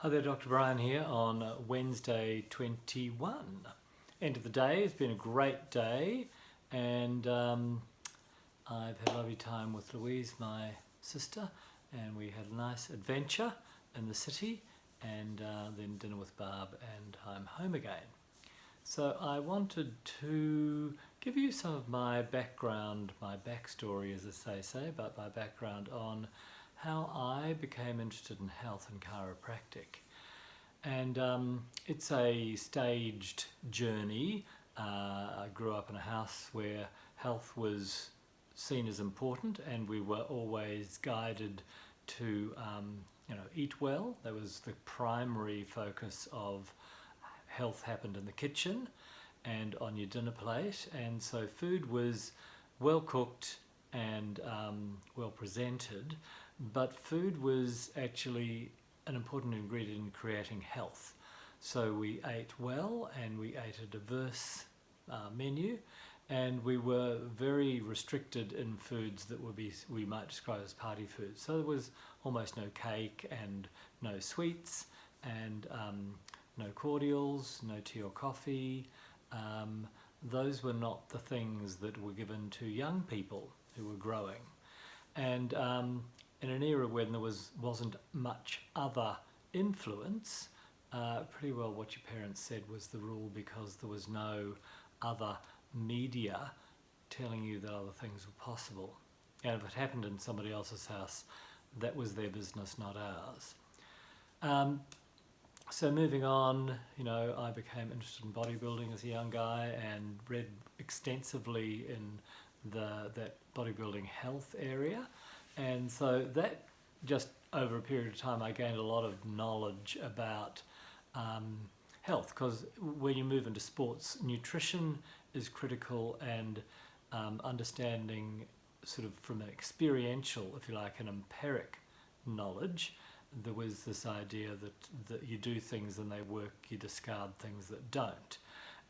Hi there, Dr. Brian here on Wednesday 21. End of the day, it's been a great day, and I've had a lovely time with Louise, my sister, and we had a nice adventure in the city, and then dinner with Barb, and I'm home again. So I wanted to give you some of my background, my backstory as they say, about my background on how I became interested in health and chiropractic. And it's a staged journey. I grew up in a house where health was seen as important, and we were always guided to eat well. That was the primary focus of health happened in the kitchen and on your dinner plate, and so food was well cooked and well presented, but food was actually an important ingredient in creating health. So we ate well, and we ate a diverse menu, and we were very restricted in foods that we might describe as party foods. So there was almost no cake and no sweets, and no cordials, no tea or coffee. Those were not the things that were given to young people who were growing. And in an era when there wasn't much other influence, pretty well what your parents said was the rule, because there was no other media telling you that other things were possible. And if it happened in somebody else's house, that was their business, not ours. So moving on, I became interested in bodybuilding as a young guy and read extensively in that bodybuilding health area. And so that just over a period of time, I gained a lot of knowledge about health, because when you move into sports, nutrition is critical, and understanding sort of from an experiential, if you like, an empiric knowledge. There was this idea that you do things and they work, you discard things that don't.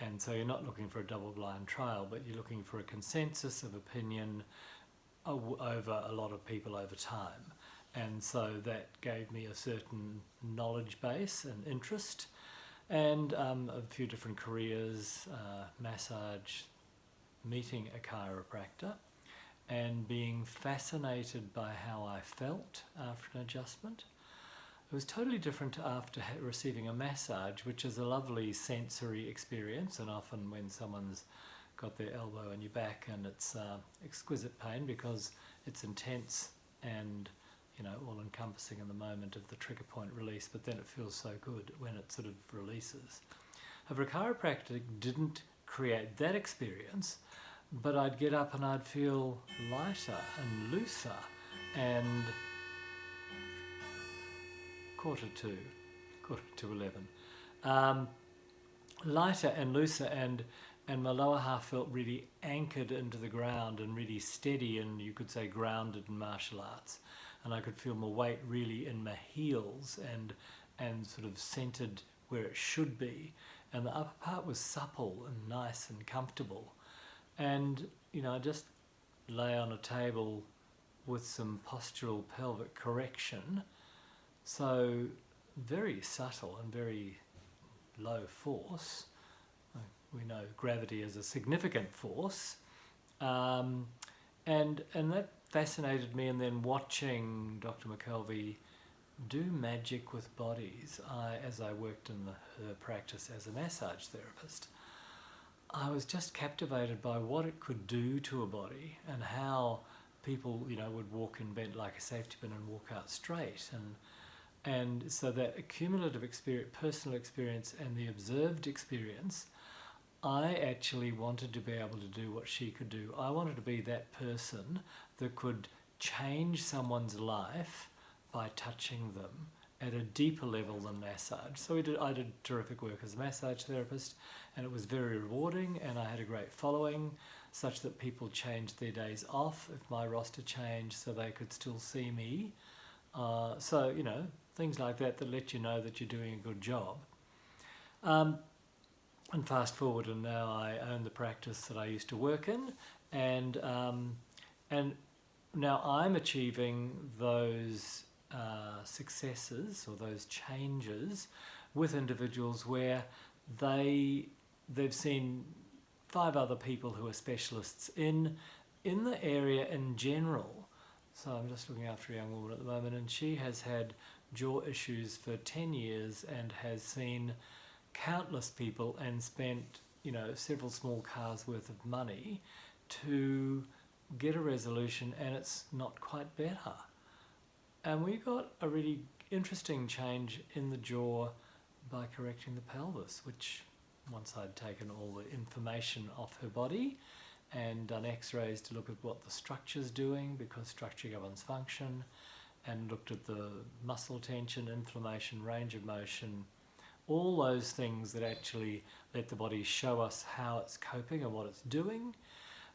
And so you're not looking for a double-blind trial, but you're looking for a consensus of opinion over a lot of people over time. And so that gave me a certain knowledge base and interest, and a few different careers, massage, meeting a chiropractor, and being fascinated by how I felt after an adjustment. It was totally different after receiving a massage, which is a lovely sensory experience, and often when someone's got their elbow in your back, and it's exquisite pain because it's intense and all-encompassing in the moment of the trigger point release, but then it feels so good when it sort of releases. However, chiropractic didn't create that experience, but I'd get up and I'd feel lighter and looser, and quarter to 11. Lighter and looser, and my lower half felt really anchored into the ground and really steady, and you could say grounded in martial arts. And I could feel my weight really in my heels and sort of centered where it should be. And the upper part was supple and nice and comfortable. And, I just lay on a table with some postural pelvic correction. So very subtle and very low force. We know gravity is a significant force. And that fascinated me. And then watching Dr. McKelvey do magic with bodies, as I worked in her practice as a massage therapist, I was just captivated by what it could do to a body, and how people, would walk in bent like a safety pin and walk out straight. And so that accumulative experience, personal experience, and the observed experience, I actually wanted to be able to do what she could do. I wanted to be that person that could change someone's life by touching them at a deeper level than massage. So I did terrific work as a massage therapist, and it was very rewarding, and I had a great following, such that people changed their days off if my roster changed so they could still see me. So, things like that let you know that you're doing a good job. And fast forward, and now I own the practice that I used to work in, and now I'm achieving those successes or those changes with individuals where they've seen 5 other people who are specialists in the area in general. So I'm just looking after a young woman at the moment, and she has had jaw issues for 10 years and has seen countless people and spent, several small cars worth of money to get a resolution, and it's not quite better. And we got a really interesting change in the jaw by correcting the pelvis, which once I'd taken all the information off her body and done x-rays to look at what the structure's doing, because structure governs function, and looked at the muscle tension, inflammation, range of motion, all those things that actually let the body show us how it's coping and what it's doing,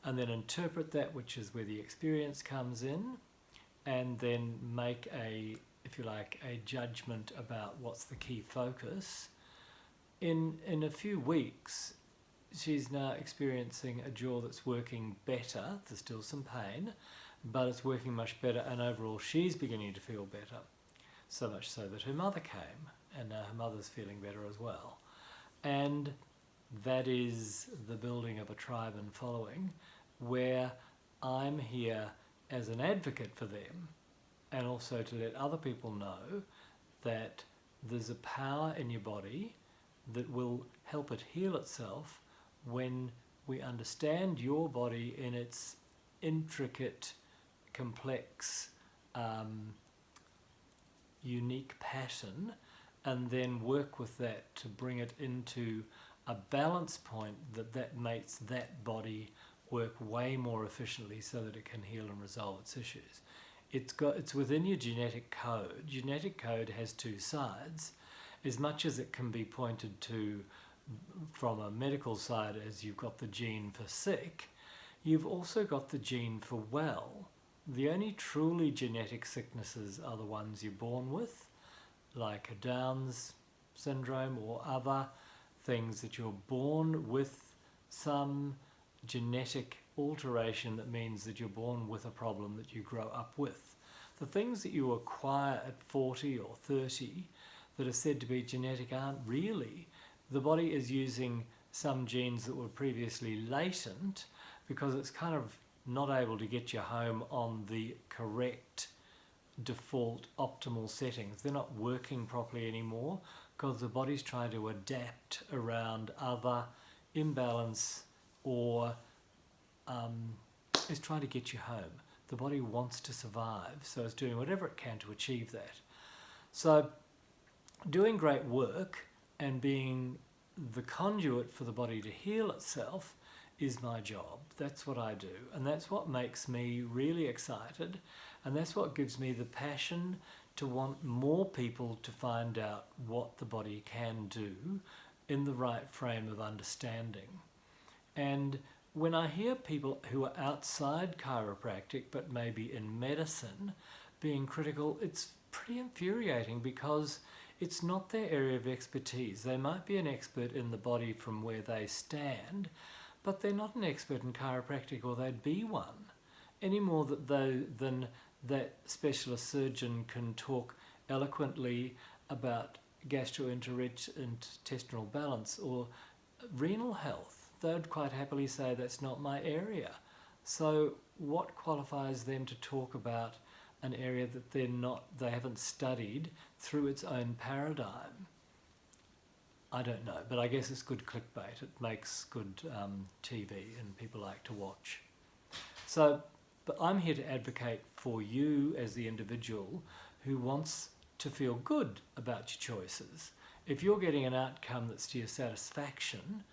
and then interpret that, which is where the experience comes in, and then make a judgment about what's the key focus. In a few weeks, she's now experiencing a jaw that's working better. There's still some pain, but it's working much better, and overall she's beginning to feel better. So much so that her mother came, and now her mother's feeling better as well. And that is the building of a tribe and following, where I'm here as an advocate for them, and also to let other people know that there's a power in your body that will help it heal itself when we understand your body in its intricate, complex, unique pattern, and then work with that to bring it into a balance point that makes that body work way more efficiently so that it can heal and resolve its issues. It's within your genetic code. Genetic code has 2 sides. As much as it can be pointed to from a medical side as you've got the gene for sick, you've also got the gene for well. The only truly genetic sicknesses are the ones you're born with, like a Down's syndrome or other things that you're born with some genetic alteration that means that you're born with a problem that you grow up with. The things that you acquire at 40 or 30 that are said to be genetic aren't really. The body is using some genes that were previously latent because it's kind of not able to get you home on the correct default optimal settings. They're not working properly anymore because the body's trying to adapt around other imbalance or is trying to get you home. The body wants to survive, so it's doing whatever it can to achieve that. So doing great work and being the conduit for the body to heal itself is my job. That's what I do, and that's what makes me really excited, and that's what gives me the passion to want more people to find out what the body can do in the right frame of understanding. And when I hear people who are outside chiropractic but maybe in medicine being critical, it's pretty infuriating because it's not their area of expertise. They might be an expert in the body from where they stand, but they're not an expert in chiropractic, or they'd be one, any more than that specialist surgeon can talk eloquently about gastrointestinal balance or renal health. They'd quite happily say that's not my area. So what qualifies them to talk about an area that they haven't studied through its own paradigm? I don't know, but I guess it's good clickbait. It makes good TV and people like to watch. So, but I'm here to advocate for you as the individual who wants to feel good about your choices. If you're getting an outcome that's to your satisfaction,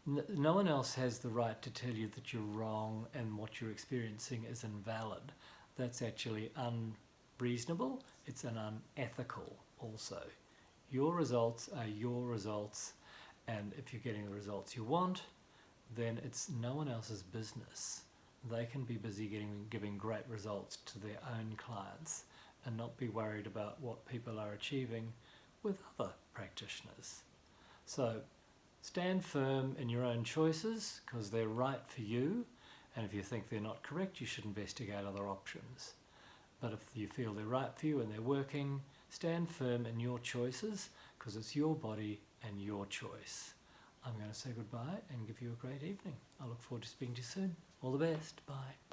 no one else has the right to tell you that you're wrong and what you're experiencing is invalid. That's actually unreasonable. It's an unethical also. Your results are your results, and if you're getting the results you want, then it's no one else's business. They can be busy giving great results to their own clients and not be worried about what people are achieving with other practitioners. So stand firm in your own choices because they're right for you, and if you think they're not correct, you should investigate other options. But if you feel they're right for you and they're working, stand firm in your choices, because it's your body and your choice. I'm going to say goodbye and give you a great evening. I look forward to speaking to you soon. All the best. Bye.